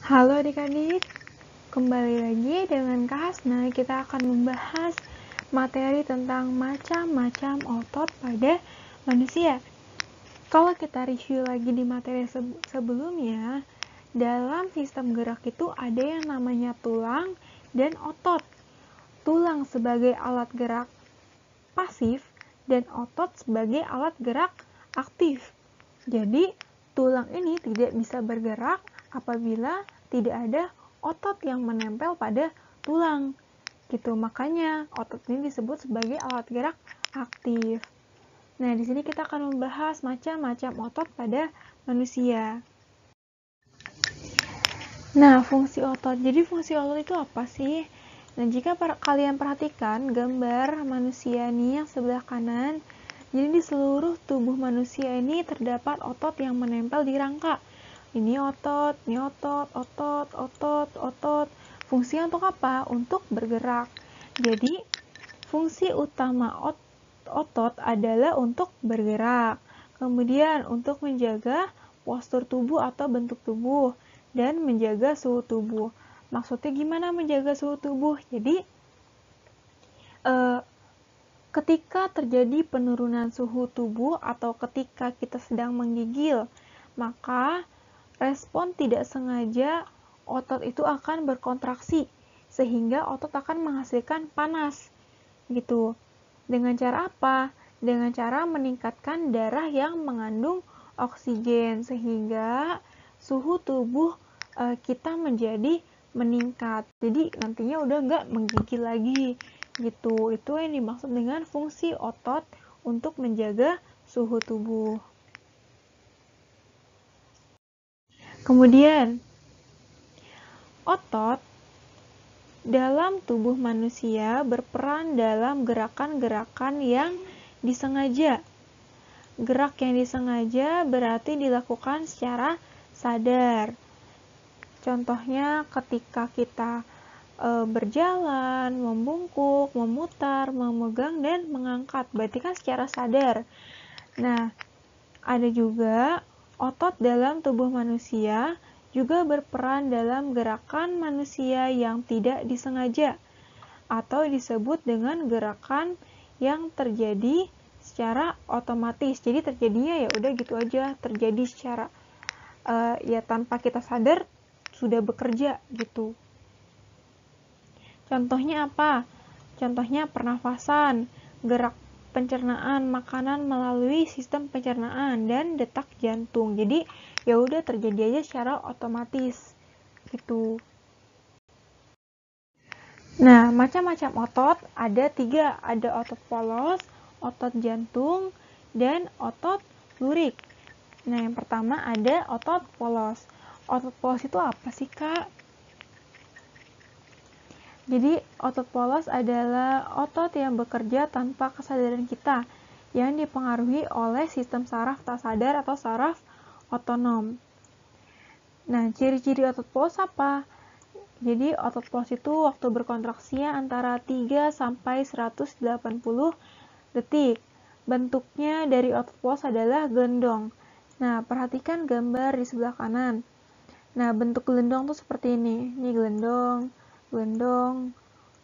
Halo adik-adik, kembali lagi dengan Kak Hasna. Kita akan membahas materi tentang macam-macam otot pada manusia. Kalau kita review lagi di materi sebelumnya, dalam sistem gerak itu ada yang namanya tulang dan otot. Tulang sebagai alat gerak pasif dan otot sebagai alat gerak aktif. Jadi, tulang ini tidak bisa bergerak apabila tidak ada otot yang menempel pada tulang. Gitu. Makanya otot ini disebut sebagai alat gerak aktif. Nah, di sini kita akan membahas macam-macam otot pada manusia. Nah, fungsi otot. Jadi fungsi otot itu apa sih? Nah, jika kalian perhatikan gambar manusia nih yang sebelah kanan, jadi di seluruh tubuh manusia ini terdapat otot yang menempel di rangka. Ini otot, ini otot, otot, otot, otot. Fungsinya untuk apa? Untuk bergerak. Jadi, fungsi utama otot adalah untuk bergerak. Kemudian, untuk menjaga postur tubuh atau bentuk tubuh dan menjaga suhu tubuh. Maksudnya gimana menjaga suhu tubuh? Jadi, ketika terjadi penurunan suhu tubuh atau ketika kita sedang menggigil, maka respon tidak sengaja otot itu akan berkontraksi sehingga otot akan menghasilkan panas gitu. Dengan cara apa? Dengan cara meningkatkan darah yang mengandung oksigen sehingga suhu tubuh kita menjadi meningkat. Jadi nantinya udah nggak menggigil lagi gitu. Itu yang dimaksud dengan fungsi otot untuk menjaga suhu tubuh. Kemudian, otot dalam tubuh manusia berperan dalam gerakan-gerakan yang disengaja. Gerak yang disengaja berarti dilakukan secara sadar. Contohnya ketika kita berjalan, membungkuk, memutar, memegang, dan mengangkat. Berarti kan secara sadar. Nah, ada juga otot dalam tubuh manusia juga berperan dalam gerakan manusia yang tidak disengaja atau disebut dengan gerakan yang terjadi secara otomatis. Jadi terjadinya ya udah gitu aja, terjadi secara ya tanpa kita sadar sudah bekerja gitu. Contohnya apa? Contohnya pernafasan, gerak pencernaan makanan melalui sistem pencernaan dan detak jantung. Jadi ya udah terjadi aja secara otomatis gitu. Nah, macam-macam otot ada 3, ada otot polos, otot jantung, dan otot lurik. Nah, yang pertama ada otot polos. Otot polos itu apa sih, Kak? Jadi, otot polos adalah otot yang bekerja tanpa kesadaran kita, yang dipengaruhi oleh sistem saraf tak sadar atau saraf otonom. Nah, ciri-ciri otot polos apa? Jadi, otot polos itu waktu berkontraksinya antara 3 sampai 180 detik. Bentuknya dari otot polos adalah gelendong. Nah, perhatikan gambar di sebelah kanan. Nah, bentuk gelendong tuh seperti ini. Ini gelendong, gelendong,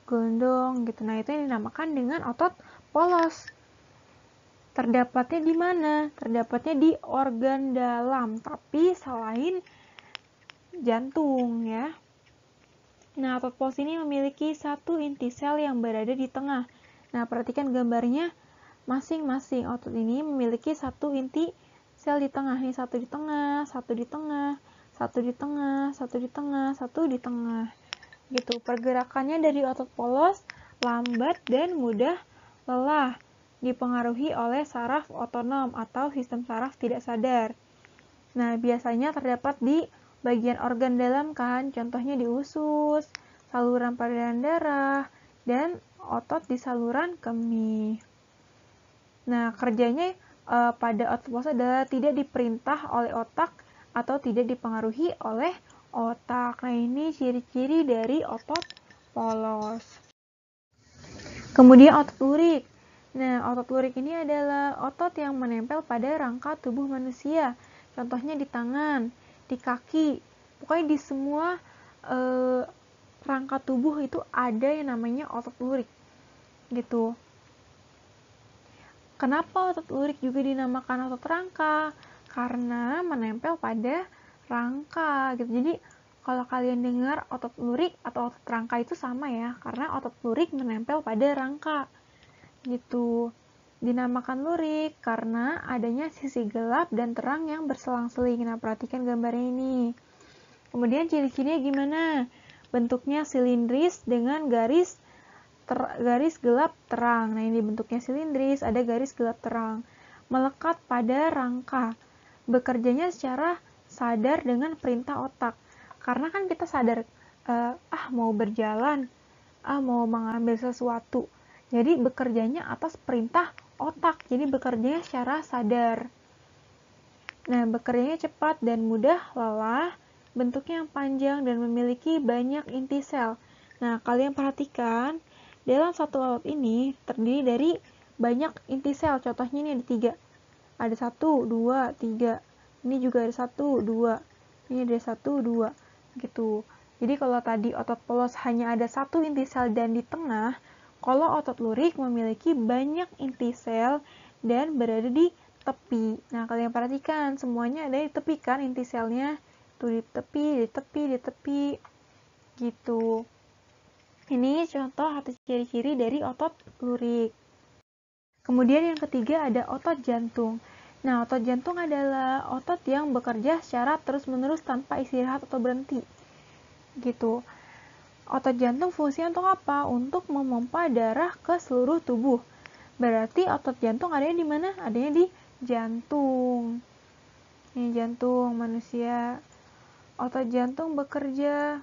gelendong gitu. Nah, itu yang dinamakan dengan otot polos. Terdapatnya di mana? Terdapatnya di organ dalam, tapi selain jantung ya. Nah, otot polos ini memiliki satu inti sel yang berada di tengah. Nah, perhatikan gambarnya, masing-masing otot ini memiliki satu inti sel di tengah. Ini satu di tengah, satu di tengah, satu di tengah, satu di tengah, satu di tengah. Gitu. Pergerakannya dari otot polos lambat dan mudah lelah, dipengaruhi oleh saraf otonom atau sistem saraf tidak sadar. Nah, biasanya terdapat di bagian organ dalam kan, contohnya di usus, saluran peredaran darah, dan otot di saluran kemih. Nah, kerjanya pada otot polos adalah tidak diperintah oleh otak atau tidak dipengaruhi oleh otak. Nah, ini ciri-ciri dari otot polos. Kemudian otot lurik. Nah, otot lurik ini adalah otot yang menempel pada rangka tubuh manusia. Contohnya di tangan, di kaki, Pokoknya di semua rangka tubuh itu ada yang namanya otot lurik gitu. Kenapa otot lurik juga dinamakan otot rangka? Karena menempel pada rangka gitu. Jadi kalau kalian dengar otot lurik atau otot rangka itu sama ya, karena otot lurik menempel pada rangka gitu. Dinamakan lurik karena adanya sisi gelap dan terang yang berselang-seling. Nah, perhatikan gambarnya ini. Kemudian ciri-cirinya gimana? Bentuknya silindris dengan garis gelap terang. Nah, ini bentuknya silindris, ada garis gelap terang. Melekat pada rangka. Bekerjanya secara sadar dengan perintah otak. Karena kan kita sadar, mau berjalan, mau mengambil sesuatu. Jadi bekerjanya atas perintah otak. Jadi bekerjanya secara sadar. Nah, bekerjanya cepat dan mudah, lelah, bentuknya yang panjang dan memiliki banyak inti sel. Nah, kalian perhatikan, dalam satu otot ini terdiri dari banyak inti sel. Contohnya ini ada 3. Ada 1, 2, 3. Ini juga ada 1, 2. Ini ada 1, 2. Gitu. Jadi kalau tadi otot polos hanya ada 1 inti sel dan di tengah, kalau otot lurik memiliki banyak inti sel dan berada di tepi. Nah, kalian perhatikan, semuanya ada di tepi kan inti selnya. Tuh di tepi, di tepi, di tepi. Gitu. Ini contoh atau ciri-ciri dari otot lurik. Kemudian yang ketiga ada otot jantung. Nah, otot jantung adalah otot yang bekerja secara terus-menerus tanpa istirahat atau berhenti. Gitu. Otot jantung fungsinya untuk apa? Untuk memompa darah ke seluruh tubuh. Berarti otot jantung adanya di mana? Adanya di jantung. Ini jantung manusia. Otot jantung bekerja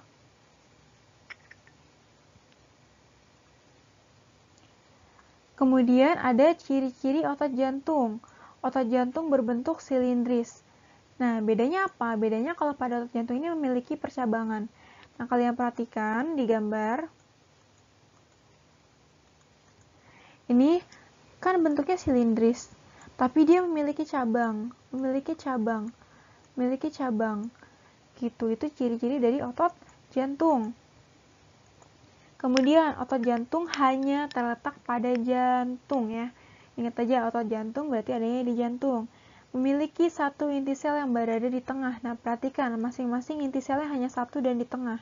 Kemudian ada ciri-ciri otot jantung. Otot jantung berbentuk silindris. Nah, bedanya apa? Bedanya kalau pada otot jantung ini memiliki percabangan. Nah, kalian perhatikan di gambar. Ini kan bentuknya silindris, tapi dia memiliki cabang. Gitu, itu ciri-ciri dari otot jantung. Kemudian otot jantung hanya terletak pada jantung ya. Ingat aja otot jantung berarti adanya di jantung. Memiliki 1 inti sel yang berada di tengah. Nah, perhatikan masing-masing inti selnya hanya 1 dan di tengah.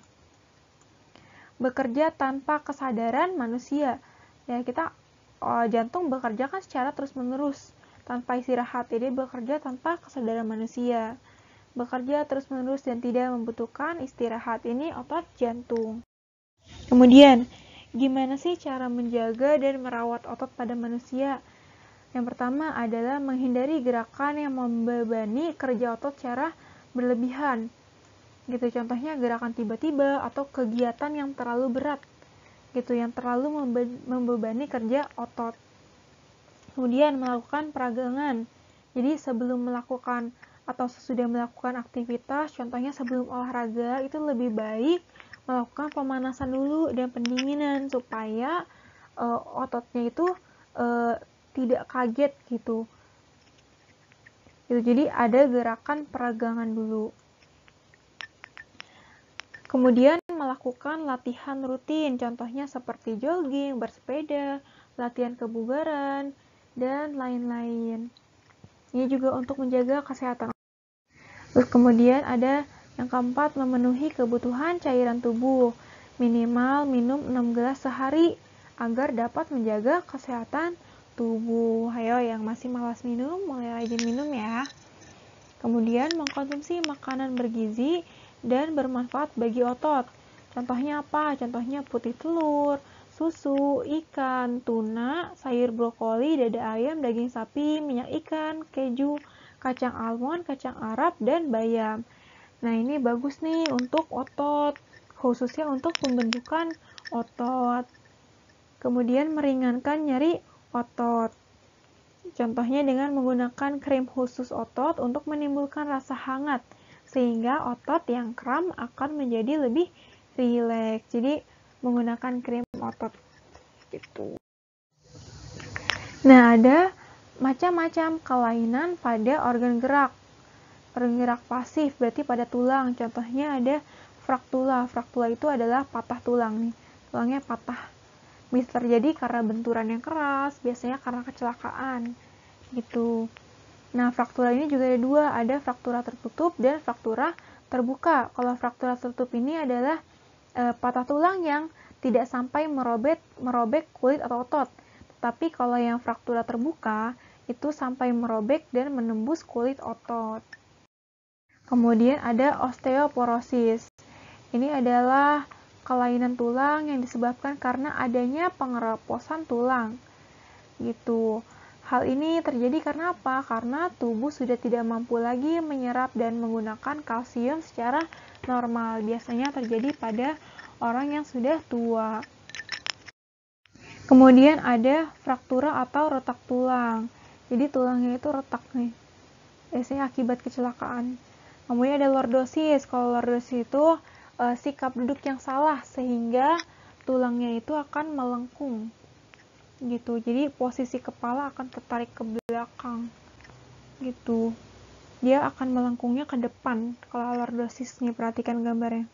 Bekerja tanpa kesadaran manusia. Ya, jantung bekerja kan secara terus-menerus tanpa istirahat. Jadi bekerja tanpa kesadaran manusia. Bekerja terus-menerus dan tidak membutuhkan istirahat. Ini otot jantung. Kemudian, gimana sih cara menjaga dan merawat otot pada manusia? Yang pertama adalah menghindari gerakan yang membebani kerja otot secara berlebihan. Gitu, contohnya gerakan tiba-tiba atau kegiatan yang terlalu berat. Gitu, yang terlalu membebani kerja otot. Kemudian melakukan peragangan. Jadi sebelum melakukan atau sesudah melakukan aktivitas, contohnya sebelum olahraga, itu lebih baik melakukan pemanasan dulu dan pendinginan supaya ototnya itu tidak kaget gitu. Jadi ada gerakan peragangan dulu. Kemudian melakukan latihan rutin, contohnya seperti jogging, bersepeda, latihan kebugaran, dan lain-lain. Ini juga untuk menjaga kesehatan. Terus kemudian ada yang keempat, memenuhi kebutuhan cairan tubuh. Minimal minum 6 gelas sehari agar dapat menjaga kesehatan tubuh. Ayo yang masih malas minum, mulai rajin minum ya. Kemudian mengkonsumsi makanan bergizi dan bermanfaat bagi otot. Contohnya apa? Contohnya putih telur, susu, ikan, tuna, sayur brokoli, dada ayam, daging sapi, minyak ikan, keju, kacang almond, kacang Arab, dan bayam. Nah, ini bagus nih untuk otot, khususnya untuk pembentukan otot. Kemudian meringankan nyeri otot. Contohnya dengan menggunakan krim khusus otot untuk menimbulkan rasa hangat, sehingga otot yang kram akan menjadi lebih rileks. Jadi, menggunakan krim otot. Gitu. Nah, ada macam-macam kelainan pada organ gerak. Organ gerak pasif berarti pada tulang. Contohnya ada fraktula. Fraktula itu adalah patah tulang nih. Tulangnya patah. Bisa terjadi karena benturan yang keras, biasanya karena kecelakaan. Gitu. Nah, fraktura ini juga ada dua, ada fraktura tertutup dan fraktura terbuka. Kalau fraktura tertutup ini adalah patah tulang yang tidak sampai merobek kulit atau otot. Tetapi kalau yang fraktura terbuka, itu sampai merobek dan menembus kulit otot. Kemudian ada osteoporosis. Ini adalah kelainan tulang yang disebabkan karena adanya pengeroposan tulang. Gitu. Hal ini terjadi karena apa? Karena tubuh sudah tidak mampu lagi menyerap dan menggunakan kalsium secara normal. Biasanya terjadi pada orang yang sudah tua. Kemudian ada fraktura atau retak tulang. Jadi tulangnya itu retak nih. Biasanya akibat kecelakaan. Kemudian ada lordosis. Kalau lordosis itu sikap duduk yang salah sehingga tulangnya itu akan melengkung. Gitu. Jadi posisi kepala akan tertarik ke belakang. Gitu. Dia akan melengkungnya ke depan. Kalau lordosis nih, perhatikan gambarnya.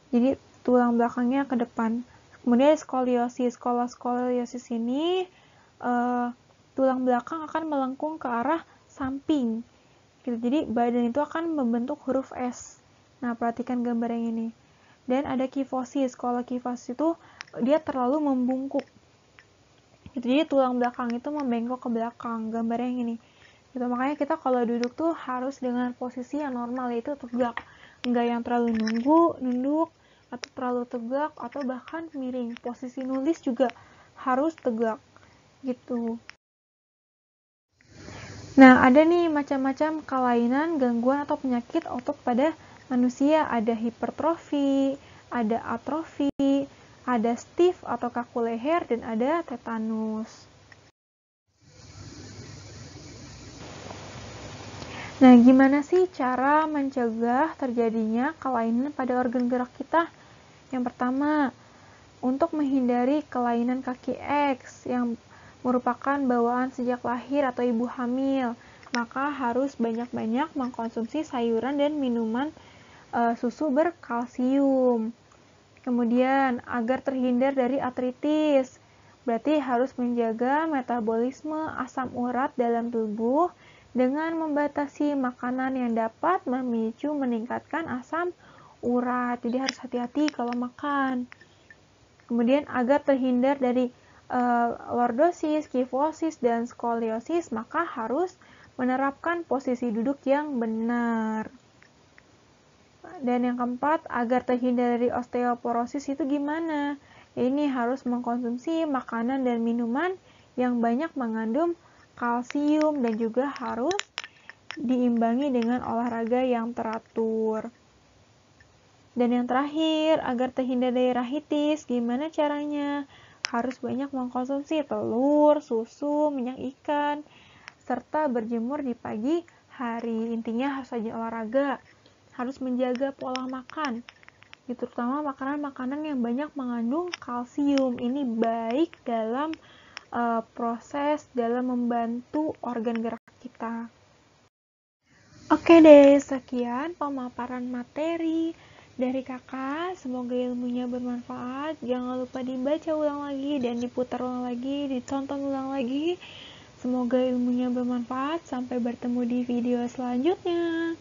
Jadi tulang belakangnya ke depan. Kemudian skoliosis. Kalau skoliosis ini tulang belakang akan melengkung ke arah samping. Gitu. Jadi badan itu akan membentuk huruf S. Nah, perhatikan gambar yang ini. Dan ada kifosis. Kalau kifosis itu dia terlalu membungkuk. Gitu. Jadi tulang belakang itu membengkok ke belakang. Gambar yang ini. Gitu. Makanya kita kalau duduk tuh harus dengan posisi yang normal, yaitu tegak. Enggak yang terlalu nunduk, atau terlalu tegak, atau bahkan miring. Posisi nulis juga harus tegak. Gitu. Nah, ada nih macam-macam kelainan, gangguan, atau penyakit otot pada manusia. Ada hipertrofi, ada atrofi, ada stiff atau kaku leher, dan ada tetanus. Nah, gimana sih cara mencegah terjadinya kelainan pada organ gerak kita? Yang pertama, untuk menghindari kelainan kaki X yang merupakan bawaan sejak lahir atau ibu hamil, maka harus banyak-banyak mengkonsumsi sayuran dan minuman susu berkalsium. Kemudian, agar terhindar dari artritis, berarti harus menjaga metabolisme asam urat dalam tubuh dengan membatasi makanan yang dapat memicu meningkatkan asam urat. Jadi harus hati-hati kalau makan. Kemudian, agar terhindar dari lordosis, kifosis, dan skoliosis, maka harus menerapkan posisi duduk yang benar. Dan yang keempat, agar terhindar dari osteoporosis itu gimana? Ini harus mengkonsumsi makanan dan minuman yang banyak mengandung kalsium dan juga harus diimbangi dengan olahraga yang teratur. Dan yang terakhir, agar terhindar dari rahitis, gimana caranya? Harus banyak mengkonsumsi telur, susu, minyak ikan, serta berjemur di pagi hari. Intinya harus rajin olahraga, harus menjaga pola makan, terutama makanan-makanan yang banyak mengandung kalsium. Ini baik dalam proses dalam membantu organ gerak kita. Oke deh, sekian pemaparan materi dari kakak. Semoga ilmunya bermanfaat. Jangan lupa dibaca ulang lagi dan diputar ulang lagi, ditonton ulang lagi. Semoga ilmunya bermanfaat. Sampai bertemu di video selanjutnya.